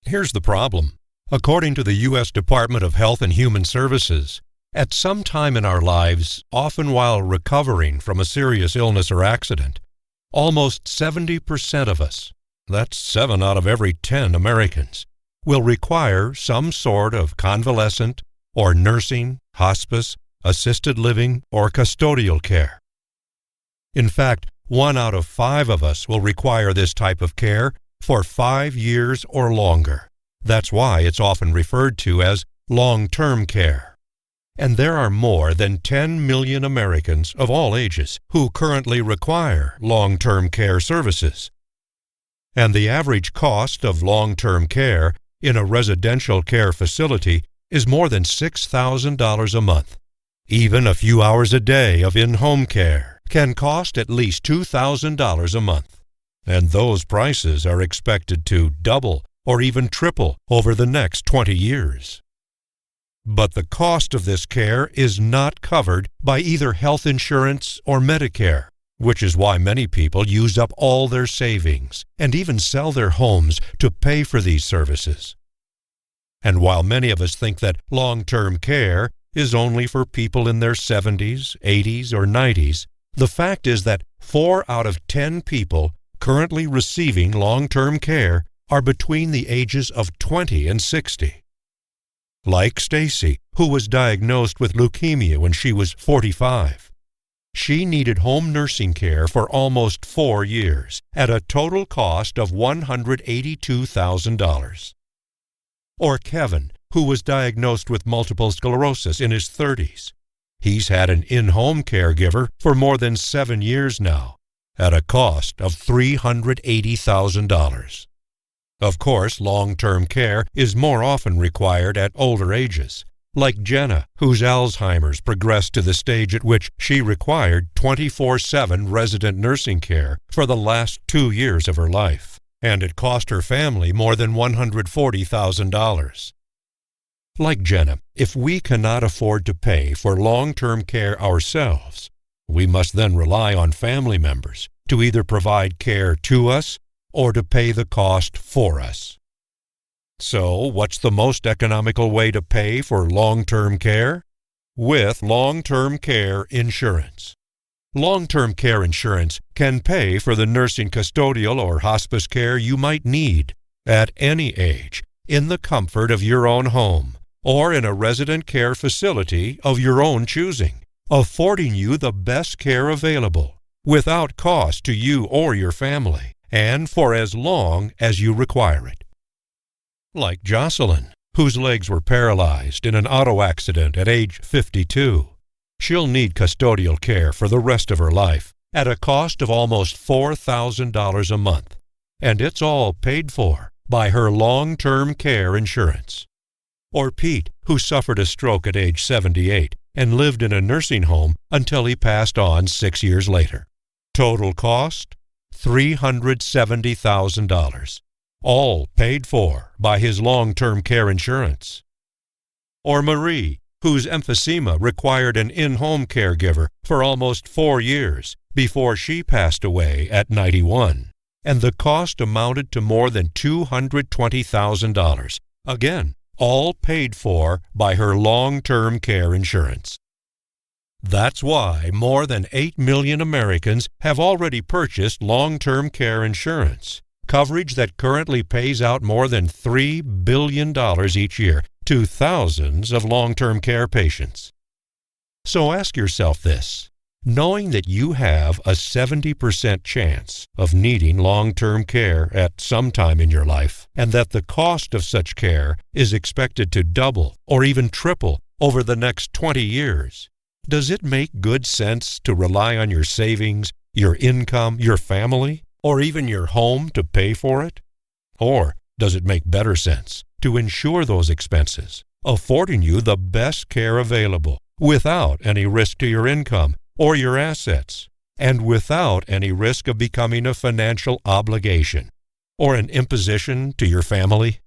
Here's the problem. According to the U.S. Department of Health and Human Services, at some time in our lives, often while recovering from a serious illness or accident, almost 70% of us, that's 7 out of every 10 Americans, will require some sort of convalescent or nursing, hospice, assisted living, or custodial care. In fact, 1 out of 5 of us will require this type of care for 5 years or longer. That's why it's often referred to as long-term care. And there are more than 10 million Americans of all ages who currently require long-term care services. And the average cost of long-term care in a residential care facility is more than $6,000 a month. Even a few hours a day of in-home care can cost at least $2,000 a month. And those prices are expected to double or even triple over the next 20 years. But the cost of this care is not covered by either health insurance or Medicare, which is why many people use up all their savings and even sell their homes to pay for these services. And while many of us think that long-term care is only for people in their 70s, 80s, or 90s, the fact is that 4 out of 10 people currently receiving long-term care are between the ages of 20 and 60. Like Stacy, who was diagnosed with leukemia when she was 45. She needed home nursing care for almost 4 years at a total cost of $182,000. Or Kevin, who was diagnosed with multiple sclerosis in his 30s. He's had an in-home caregiver for more than 7 years now, at a cost of $380,000. Of course, long-term care is more often required at older ages, like Jenna, whose Alzheimer's progressed to the stage at which she required 24/7 resident nursing care for the last 2 years of her life, and it cost her family more than $140,000. Like Jenna, if we cannot afford to pay for long-term care ourselves, we must then rely on family members to either provide care to us or to pay the cost for us. So, what's the most economical way to pay for long-term care? With long-term care insurance. Long-term care insurance can pay for the nursing, custodial, or hospice care you might need at any age in the comfort of your own home or in a resident care facility of your own choosing, affording you the best care available without cost to you or your family, and for as long as you require it. Like Jocelyn, whose legs were paralyzed in an auto accident at age 52. She'll need custodial care for the rest of her life at a cost of almost $4,000 a month, and it's all paid for by her long-term care insurance. Or Pete, who suffered a stroke at age 78 and lived in a nursing home until he passed on 6 years later. Total cost? $370,000, all paid for by his long-term care insurance. Or Marie, whose emphysema required an in-home caregiver for almost 4 years before she passed away at 91, and the cost amounted to more than $220,000, again, all paid for by her long-term care insurance. That's why more than 8 million Americans have already purchased long-term care insurance, coverage that currently pays out more than $3 billion each year to thousands of long-term care patients. So ask yourself this: knowing that you have a 70% chance of needing long-term care at some time in your life, and that the cost of such care is expected to double or even triple over the next 20 years, does it make good sense to rely on your savings, your income, your family, or even your home to pay for it? Or does it make better sense to insure those expenses, affording you the best care available without any risk to your income or your assets, and without any risk of becoming a financial obligation or an imposition to your family?